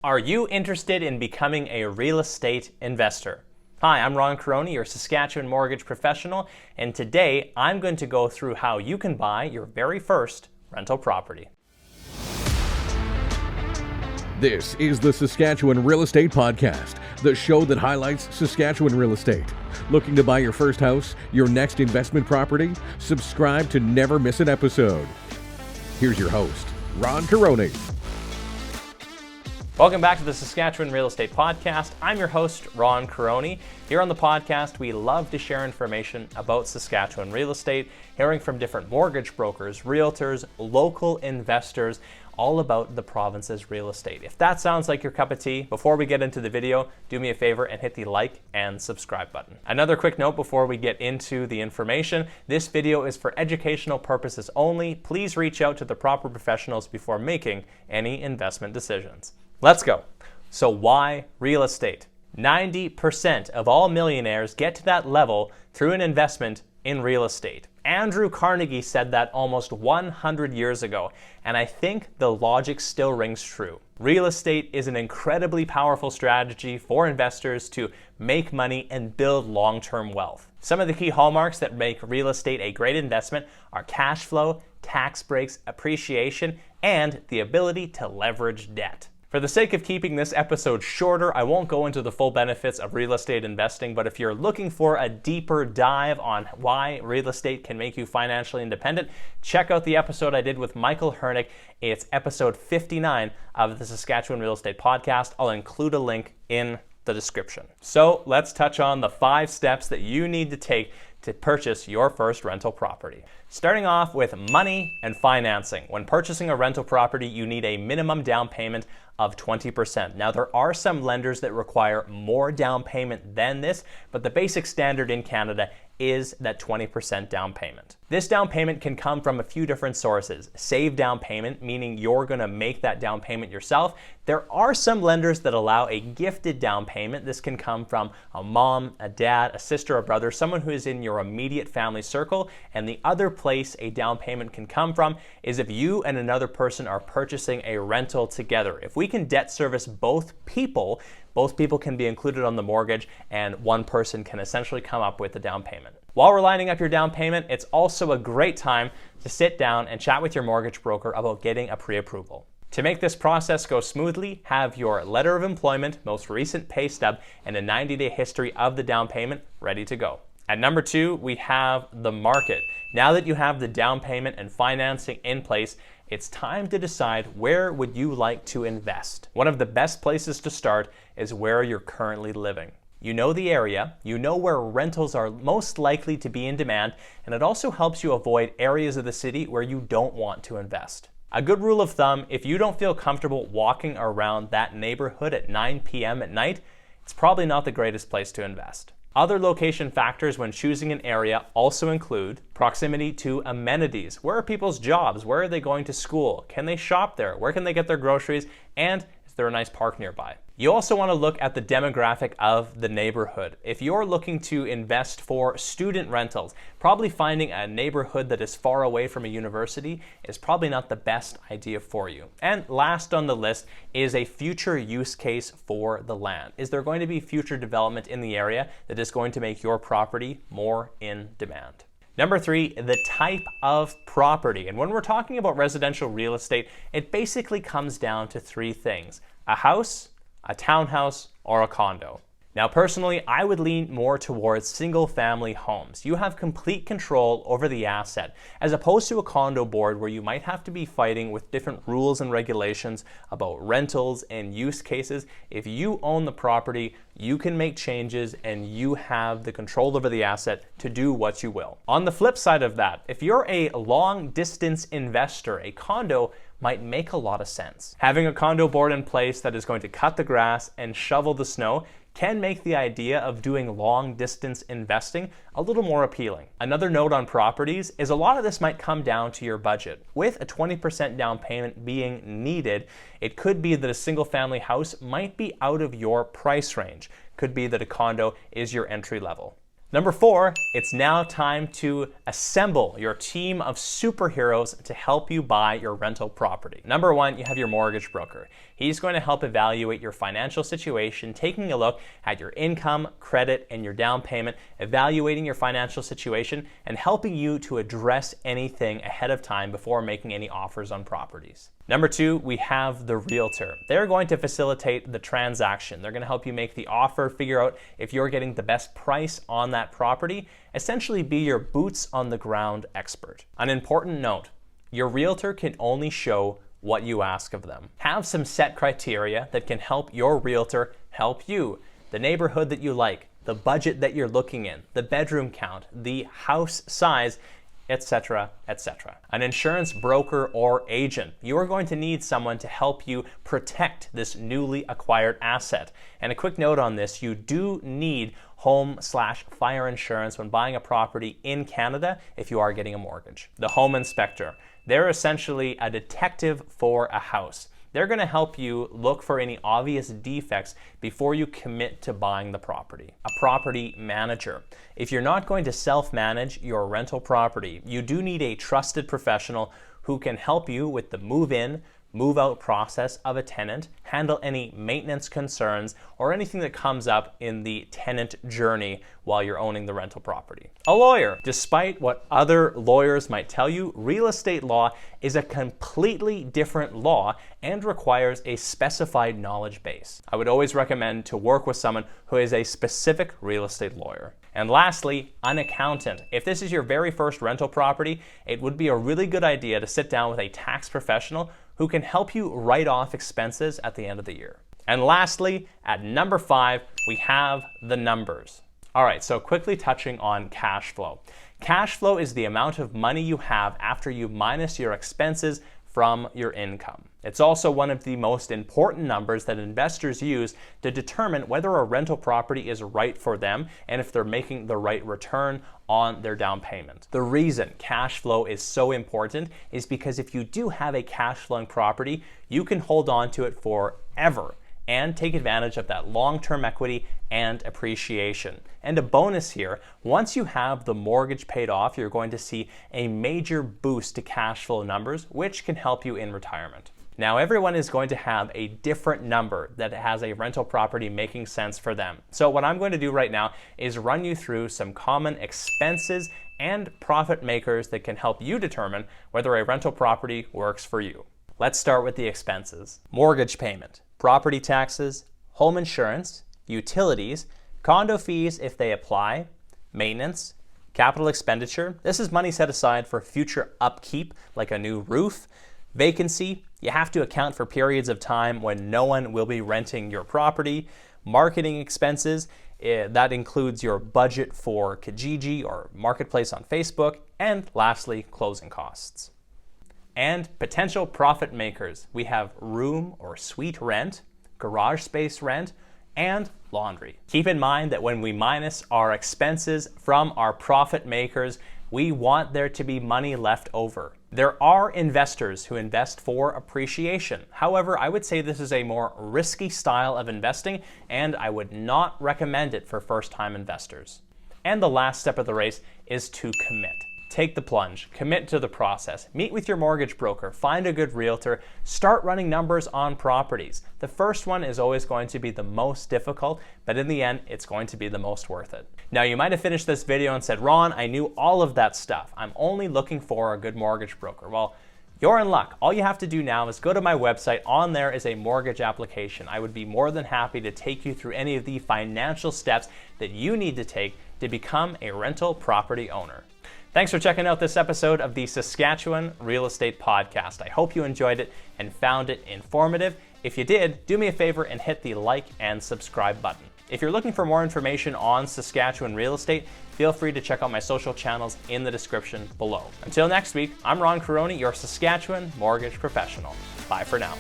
Are you interested in becoming a real estate investor? Hi, I'm Quaroni, your Saskatchewan mortgage professional, and today I'm going to go through how you can buy your very first rental property. This is the Saskatchewan Real Estate Podcast, the show that highlights Saskatchewan real estate. Looking to buy your first house, your next investment property? Subscribe to never miss an episode. Here's your host, Quaroni. Welcome back to the Saskatchewan Real Estate Podcast. I'm your host, Quaroni. Here on the podcast, we love to share information about Saskatchewan real estate, hearing from different mortgage brokers, realtors, local investors, all about the province's real estate. If that sounds like your cup of tea, before we get into the video, do me a favor and hit the like and subscribe button. Another quick note before we get into the information, this video is for educational purposes only. Please reach out to the proper professionals before making any investment decisions. Let's go. So why real estate? 90% of all millionaires get to that level through an investment in real estate. Andrew Carnegie said that almost 100 years ago, and I think the logic still rings true. Real estate is an incredibly powerful strategy for investors to make money and build long-term wealth. Some of the key hallmarks that make real estate a great investment are cash flow, tax breaks, appreciation, and the ability to leverage debt. For the sake of keeping this episode shorter, I won't go into the full benefits of real estate investing, but if you're looking for a deeper dive on why real estate can make you financially independent, check out the episode I did with Michael Hernick. It's episode 59 of the Saskatchewan Real Estate Podcast. I'll include a link in the description. So let's touch on the 5 steps that you need to take to purchase your first rental property. Starting off with money and financing. When purchasing a rental property, you need a minimum down payment of 20%. Now, there are some lenders that require more down payment than this, but the basic standard in Canada is that 20% down payment. This down payment can come from a few different sources. Save down payment, meaning you're gonna make that down payment yourself. There are some lenders that allow a gifted down payment. This can come from a mom, a dad, a sister, a brother, someone who is in your immediate family circle. And the other place a down payment can come from is if you and another person are purchasing a rental together. If we can debt service both people can be included on the mortgage, and one person can essentially come up with the down payment. While we're lining up your down payment, it's also a great time to sit down and chat with your mortgage broker about getting a pre-approval. To make this process go smoothly, have your letter of employment, most recent pay stub, and a 90-day history of the down payment ready to go. At number 2, we have the market. Now that you have the down payment and financing in place, it's time to decide where would you like to invest. One of the best places to start is where you're currently living. You know the area, you know where rentals are most likely to be in demand, and it also helps you avoid areas of the city where you don't want to invest. A good rule of thumb, if you don't feel comfortable walking around that neighborhood at 9 p.m. at night, it's probably not the greatest place to invest. Other location factors when choosing an area also include proximity to amenities. Where are people's jobs? Where are they going to school? Can they shop there? Where can they get their groceries? And is there a nice park nearby? You also want to look at the demographic of the neighborhood. If you're looking to invest for student rentals, probably finding a neighborhood that is far away from a university is probably not the best idea for you. And last on the list is a future use case for the land. Is there going to be future development in the area that is going to make your property more in demand? Number 3, the type of property. And when we're talking about residential real estate, it basically comes down to 3 things: a house, a townhouse, or a condo. Now, personally, I would lean more towards single-family homes. You have complete control over the asset, as opposed to a condo board where you might have to be fighting with different rules and regulations about rentals and use cases. If you own the property, you can make changes and you have the control over the asset to do what you will. On the flip side of that, if you're a long-distance investor, a condo might make a lot of sense. Having a condo board in place that is going to cut the grass and shovel the snow can make the idea of doing long distance investing a little more appealing. Another note on properties is a lot of this might come down to your budget. With a 20% down payment being needed, it could be that a single family house might be out of your price range. Could be that a condo is your entry level. Number 4, it's now time to assemble your team of superheroes to help you buy your rental property. Number 1, you have your mortgage broker. He's going to help evaluate your financial situation, taking a look at your income, credit, and your down payment, evaluating your financial situation, and helping you to address anything ahead of time before making any offers on properties. Number 2, we have the Realtor. They're going to facilitate the transaction. They're going to help you make the offer, figure out if you're getting the best price on that property, essentially be your boots on the ground expert. An important note, your Realtor can only show what you ask of them. Have some set criteria that can help your Realtor help you. The neighborhood that you like, the budget that you're looking in, the bedroom count, the house size, etc., etc. An insurance broker or agent. You are going to need someone to help you protect this newly acquired asset. And a quick note on this, you do need home/fire insurance when buying a property in Canada if you are getting a mortgage. The home inspector. They're essentially a detective for a house. They're going to help you look for any obvious defects before you commit to buying the property. A property manager. If you're not going to self-manage your rental property, you do need a trusted professional who can help you with the move-in, move-out process of a tenant, handle any maintenance concerns, or anything that comes up in the tenant journey while you're owning the rental property. A lawyer. Despite what other lawyers might tell you, real estate law is a completely different law and requires a specified knowledge base. I would always recommend to work with someone who is a specific real estate lawyer. And lastly, an accountant. If this is your very first rental property, it would be a really good idea to sit down with a tax professional who can help you write off expenses at the end of the year. And lastly, at number 5, we have the numbers. All right, so quickly touching on cash flow. Cash flow is the amount of money you have after you minus your expenses from your income. It's also one of the most important numbers that investors use to determine whether a rental property is right for them and if they're making the right return on their down payment. The reason cash flow is so important is because if you do have a cash flowing property, you can hold on to it forever and take advantage of that long-term equity and appreciation. And a bonus here, once you have the mortgage paid off, you're going to see a major boost to cash flow numbers, which can help you in retirement. Now, everyone is going to have a different number that has a rental property making sense for them. So what I'm going to do right now is run you through some common expenses and profit makers that can help you determine whether a rental property works for you. Let's start with the expenses. Mortgage payment, property taxes, home insurance, utilities, condo fees if they apply, maintenance, capital expenditure. This is money set aside for future upkeep, like a new roof. Vacancy, you have to account for periods of time when no one will be renting your property. Marketing expenses, that includes your budget for Kijiji or Marketplace on Facebook. And lastly, closing costs. And potential profit makers, we have room or suite rent, garage space rent, and laundry. Keep in mind that when we minus our expenses from our profit makers, we want there to be money left over. There are investors who invest for appreciation. However, I would say this is a more risky style of investing, and I would not recommend it for first-time investors. And the last step of the race is to commit. Take the plunge, commit to the process, meet with your mortgage broker, find a good realtor, start running numbers on properties. The first one is always going to be the most difficult, but in the end, it's going to be the most worth it. Now, you might have finished this video and said, Ron, I knew all of that stuff. I'm only looking for a good mortgage broker. Well, you're in luck. All you have to do now is go to my website. On there is a mortgage application. I would be more than happy to take you through any of the financial steps that you need to take to become a rental property owner. Thanks for checking out this episode of the Saskatchewan Real Estate Podcast. I hope you enjoyed it and found it informative. If you did, do me a favor and hit the like and subscribe button. If you're looking for more information on Saskatchewan real estate, feel free to check out my social channels in the description below. Until next week, I'm Ron Quaroni, your Saskatchewan mortgage professional. Bye for now.